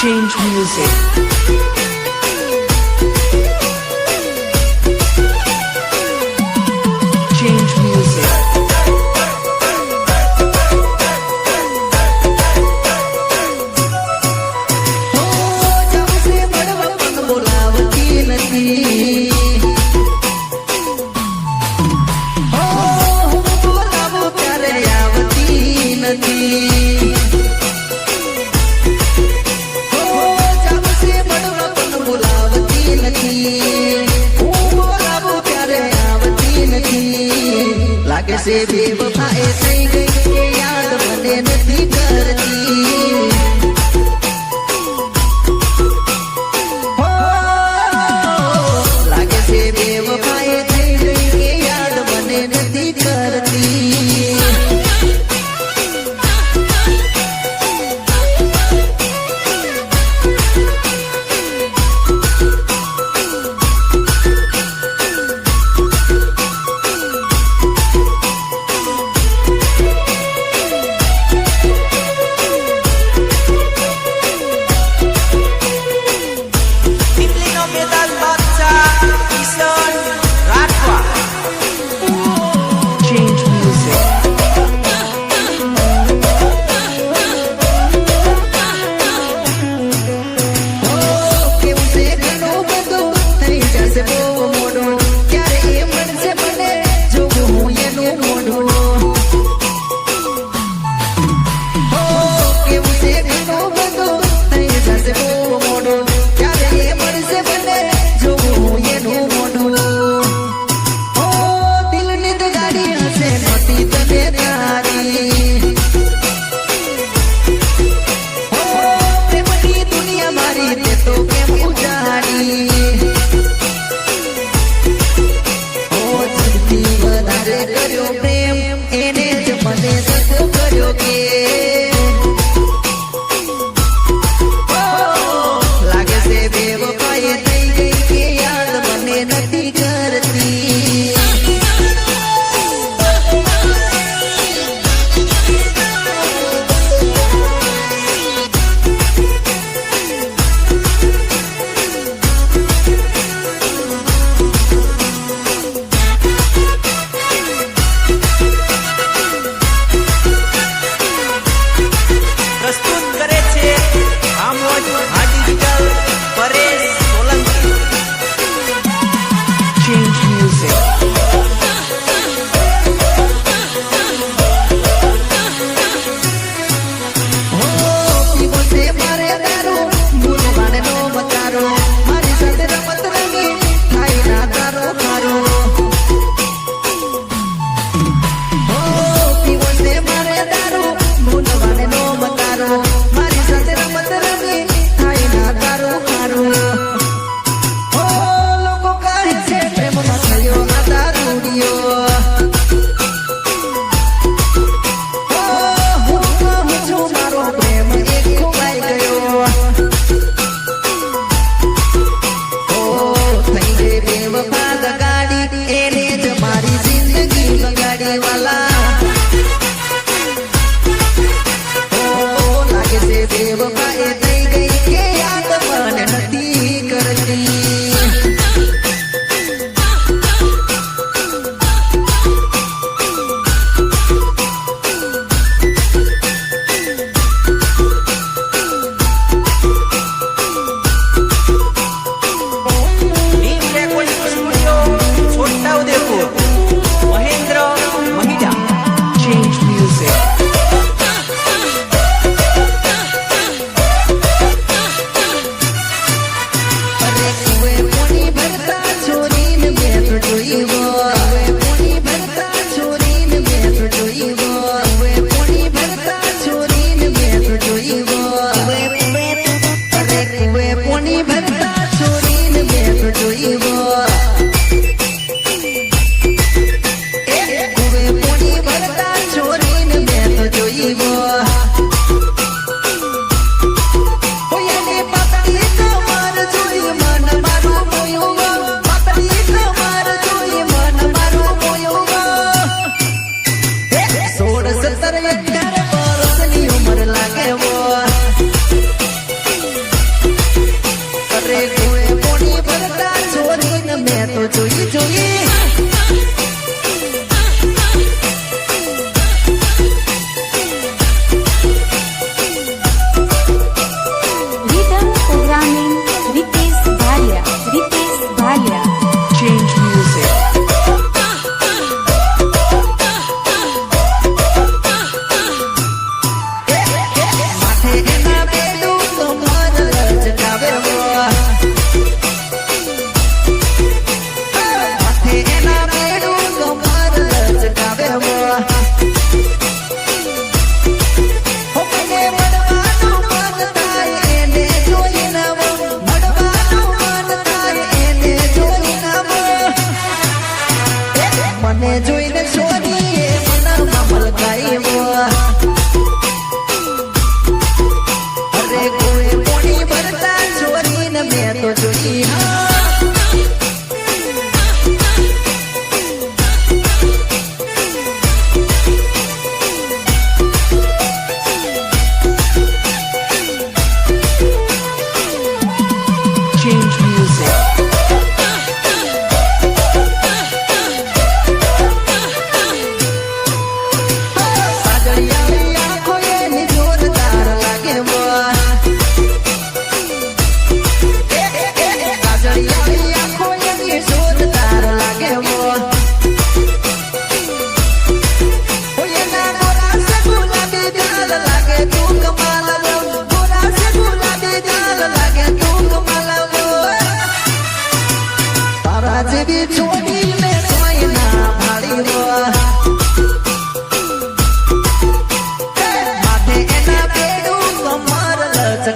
Change music. Change music. लागे से बेवफाए થઈ ગઈ કે યાદ મને નથી કરતી હો લાગે છે બેવફાએ થઈ ગઈ કે યાદ મને નથી કરતી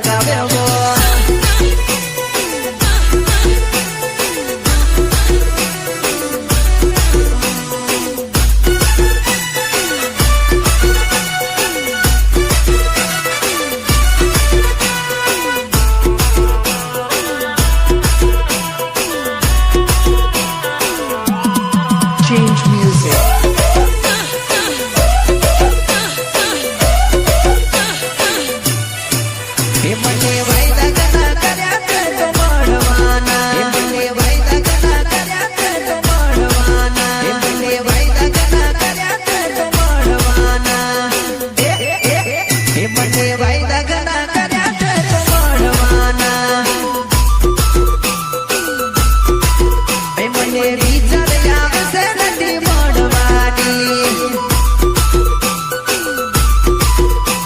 ગાવે હો Change music. એ મને વાયદા ઘણા કર્યા છે તો મળવાના એ મને વાયદા ઘણા કર્યા છે તો મળવાના એ મને વાયદા ઘણા કર્યા છે તો મળવાના એ મને વાયદા ઘણા કર્યા છે તો મળવાના એ મને વિચાર આવે છે નથી મળવાની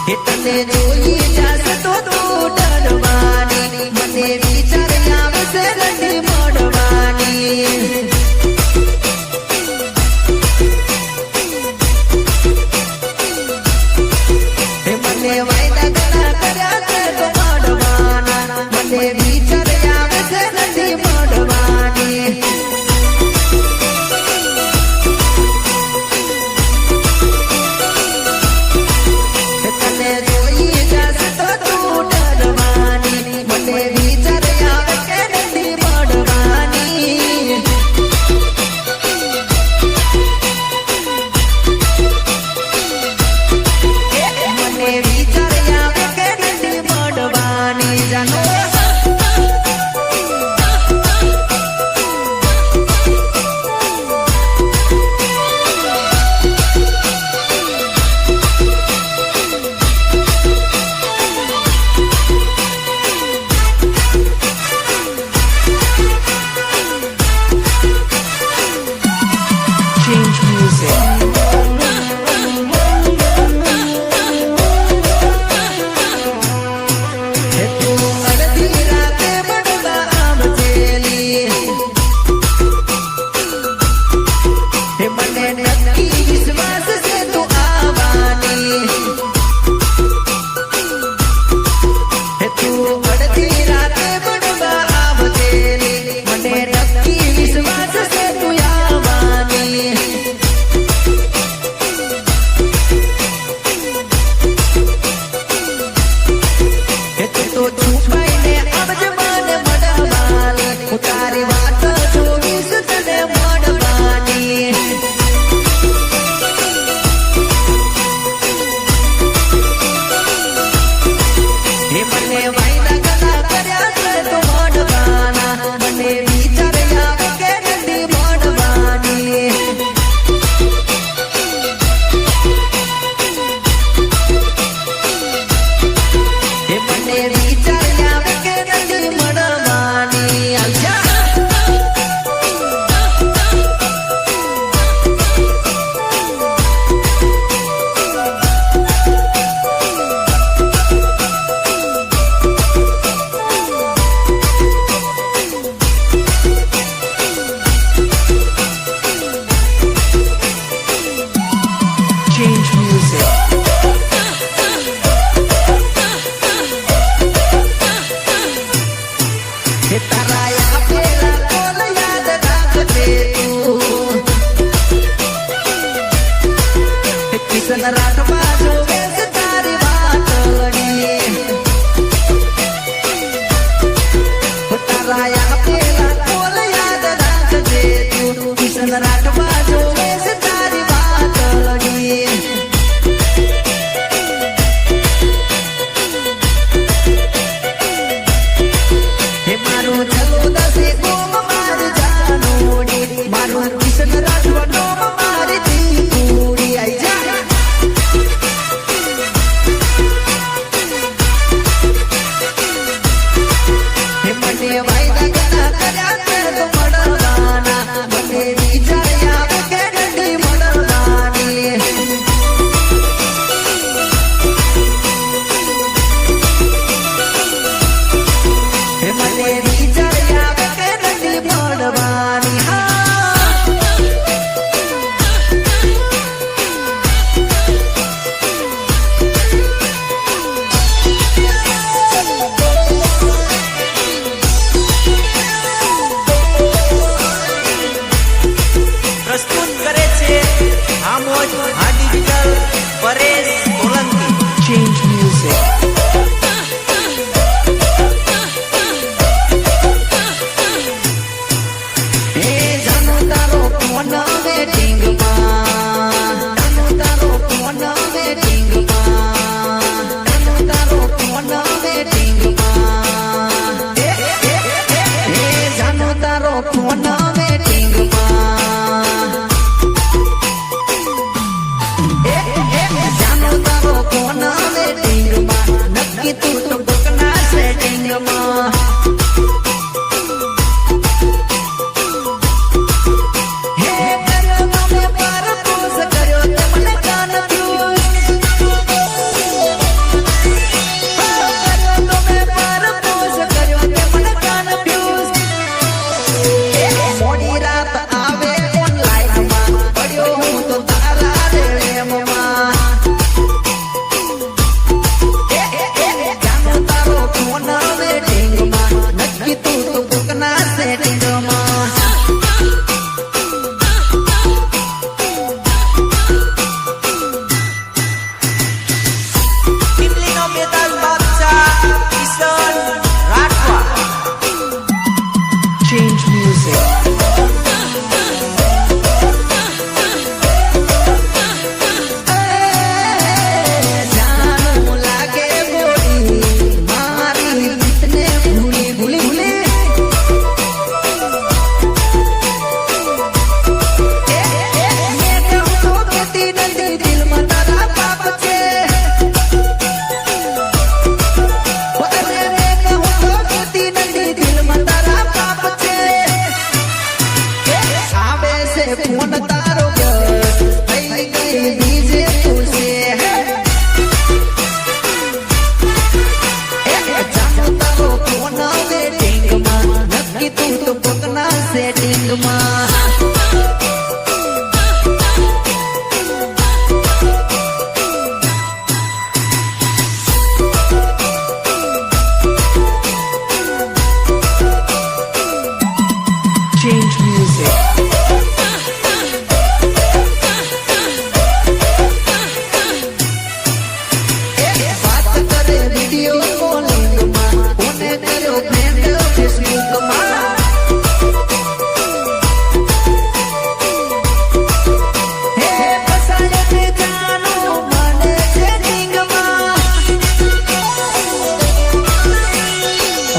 એ તને જોઈ જશે તો તું ડરવાની મને વિચાર આવે છે નથી મળવાની એ મને વાયદા ઘણા કર્યા છે તો મળવાના મને વિચાર આવે છે નથી મળવાની તને જોઈ જશે તો તું ડરવાની મને વિચાર આવે કે નથી મળવાની મને વિચાર આવે કે નથી મળવાની જાનો Change music. હે તું અડધી રાતે મળવા આવજેલી હે મને નક્કી વિશ્વાસ છે તું આવવાની હે તું અડધી રાતે મળવા આવજેલી મને નક્કી વિશ્વાસ છે તું આવવાની હે તું તો છુપાઈને આવજે મને મળવાની હું તારી વાત જોઈશ તને મળવાની હે મને વાયદા ઘણા કર્યા છે તો મળવાના મને વિચાર આવે કે નથી મળવાની હે મને વિચાર આવે કે નથી મળવાની અલ્યા Change music. હે તારા આપેલા કોલ યાદ રાખજે તું હે કિશન રાઠવા જોવે છે તારી વાતડી હે તારા આપેલા કોલ યાદ રાખજે તું કિશન રાઠવા જોવે છે તારી વાતડી હે મારું ચલો દસે ગોમ મારી જાનોડી મારું કિશન રાઠવા નોમ મારી દીકુડી આઈ જા માં હે કર્યો તમે પરપોષ કર્યો તે મને કન્ફ્યુઝ કર્યો તમે પરપોષ કર્યો તે મને કન્ફ્યુઝ મોડી રાત આવે ઓનલાઈન માં પડ્યો હું તો તારા રેમમાં જાનો તારો ફોન વેટિંગમાં નક્કી તું તો ભૂકના સેટિંગમાં Pimlino Metal Bacha Ison Ratwa Change music. જાનું લાગે ગોળી મારી રીતને ભૂલી ભૂલી ભૂલી મેં કહું તો કેતી નથી દિલમાં તારા પાપ છે અરે મેં કહું તો કેતી નથી દિલમાં તારા પાપ છે આવે છે ફોન તારો બસ થઈ ગઈ બીજે તું છે જાનો તારો ફોન વેટિંગમાં નક્કી તું તો પગના સેટિંગમાં Change music. વાત કરે વિડિયો કોલિંગમાં કોને કર્યો ફ્રેન્ડ ફેસબુકમાં હે પસાય તે જાનો મને સેટિંગમાં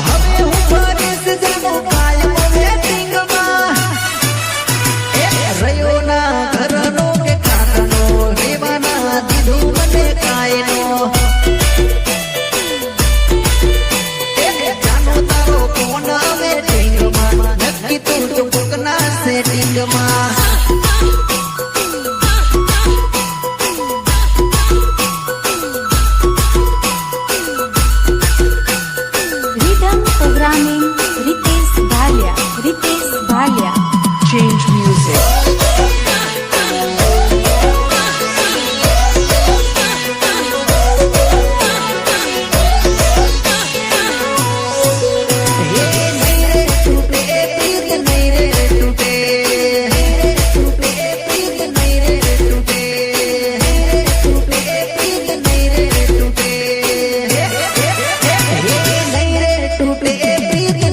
હવે હું ફરીશ જાનો કાયમ વેટિંગમાં રહ્યો ના ઘરનો કે કાકનો રેવાના દીધું મને કાયનો જાનો તારો ફોન વેટિંગમાં નક્કી તું તો કોકના સેટિંગમાં Rhythm programming Ritesh Bhalia. Change music. હે નહીં રે તૂટે પ્રીત નહીં રે તૂટે પ્રીત નહીં રે તૂટે પ્રીત નહીં રે તૂટે હે નહીં રે તૂટે પ્રીત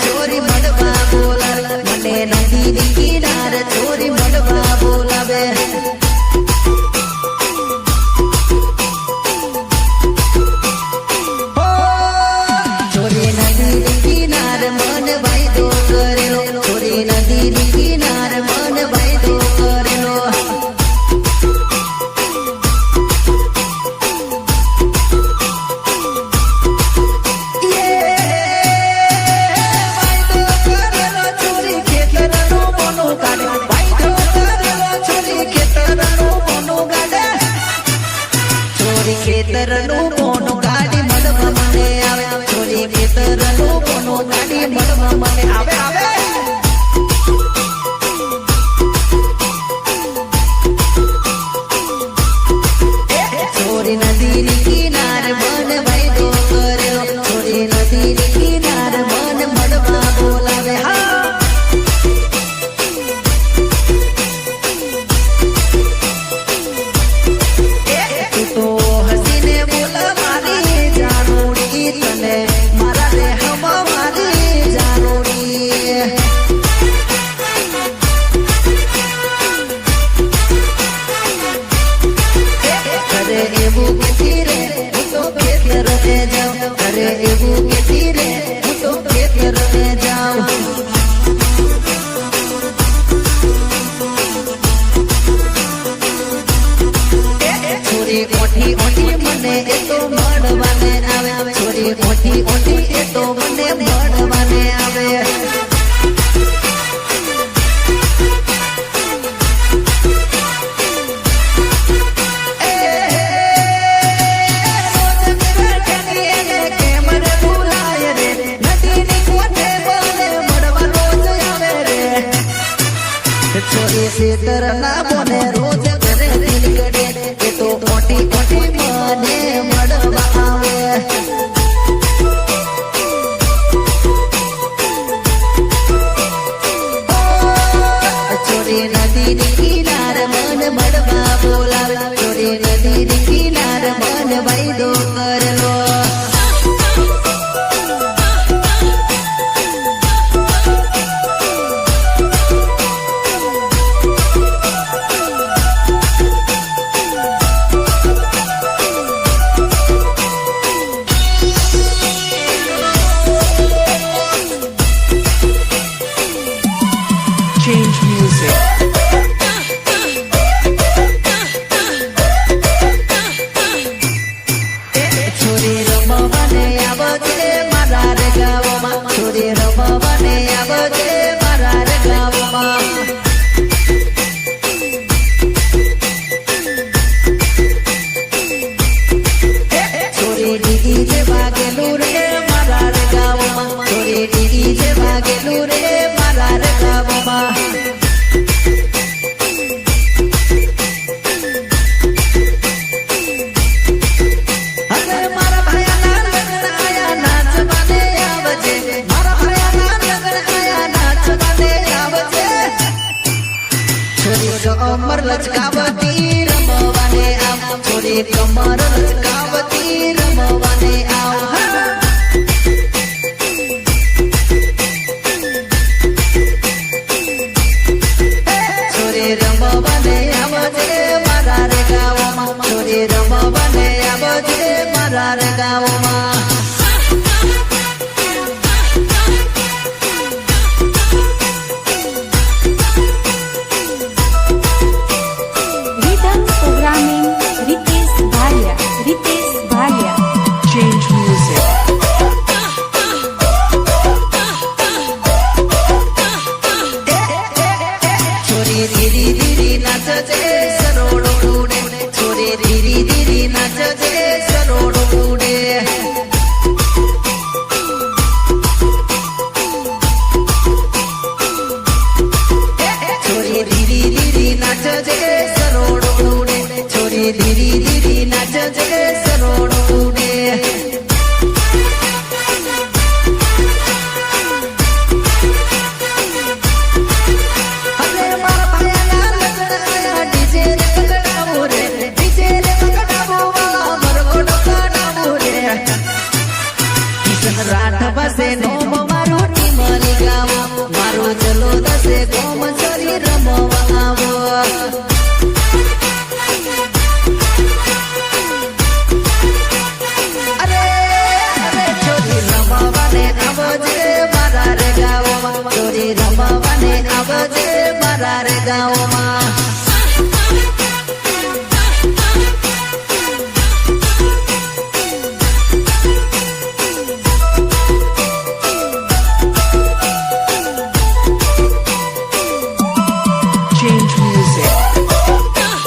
છોરી મળવા બોલાવે મને નદીની કિનારે છોરી મળવા બોલાવે છોરી નદીની કિનારે મન વાયદો કરેલો છોરી નદીની કિનારે મન વાયદો કરેલો ખેતરનું કોનું ગાડી મળવા મને આવે છોરી ખેતરનું કોનું ગાડી મળવા મને આવે આવે છોરી નદીની કિનારે મન વાયદો કર્યો છોરી નદીની કિનારે મન મળવા બોલાવે હા તો હસીને બોલ મારી જાનુડી તને મારા દેહમાં મારી જાનુડી અરે એવું કેતી રે હું તો ખેતર ને જાઉં અરે એવું કેતી રે હું તો ખેતર ને જાઉં છોરી ઓઠી ઓઠી મને એ તો મળવાને આવે છોરી ઓઠી ઓઠી એ તો મને મળવાને આવે છોરી શેતર ના બોને રોજ ઘરે નીકળે એ તો ઓટી ઓટી મને મળવા આવે છોરી નદીની કિનારે મન મળવા બોલાવે છોરી નદીની કિનારે મન વાયદો કરેલો Change music. છોરી રમવાને આવજે મારા રે ગામમાં છોરી રમવાને આવજે મારા રે ગામમાં છોરી દીદી જે વાગેલું રે મારા રે ગામમાં છોરી દીદી જે વાગેલું રે મારા રે ગામમાં કમર લચકાવતી રમવાને આવ છોરી કમર લચકાવતી રમવાને આવ છોરી રમવાને આવજે મારા રે ગામમાં છોરી રમવાને આવજે મારા રે ગામમાં Rhythm programming Ritesh Bhalia. Ritesh Bhalia. Change music. છોરી ધીરી ધીરી નાચજે સરોડો ઉડે છોરી ધીરી ધીરી નાચજે સરોડો ઉડે છોરી ધીરી ધીરી નાચજે સરોડો ઉડે છોરી ધીરી ધીરી નાચજે સરોડો ઉડે રાત બસે નો મારું ટીમ ચલો દસે ગોમ ચોરી રમવા આવો અરે અરે ચોરી રમવાને આવજે મારા રે ગામમાં ચોરી રમવાને આવજે મારા રે ગામમાં Change music.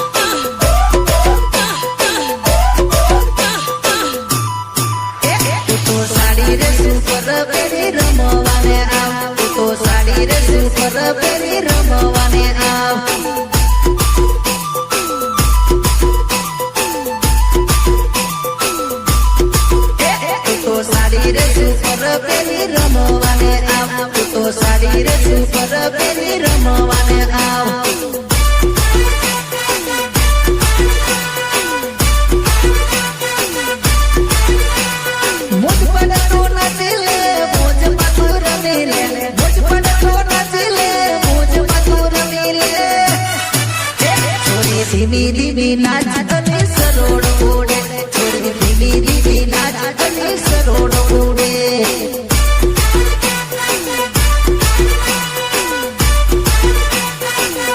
તું તો સાડી રે સુપર પેરી રમવાને આવ તું તો સાડી રે સુપર પેરી રમવાને આવ તું તો સાડી રે સુપર પેરી રમવાને આવ તું તો સાડી રે સુપર પેરી રમવાને આવ મુજ પર તો નાચી લે મોજ માં રમી લે મુજ પર તો નાચી લે મોજ માં રમી લે છોરી ધીમી ધીમી નાચ તને સરોડ ઉડે છોરી ધીમી ધીમી નાચ તને સરોડ ઉડે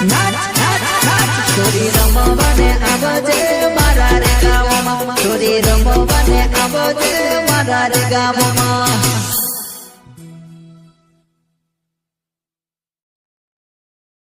નાચ નાચ નાચ છોરી રમવાને આવજે મારા રે ગામમાં છોરી રમવાને આવજે મારા રે ગામમાં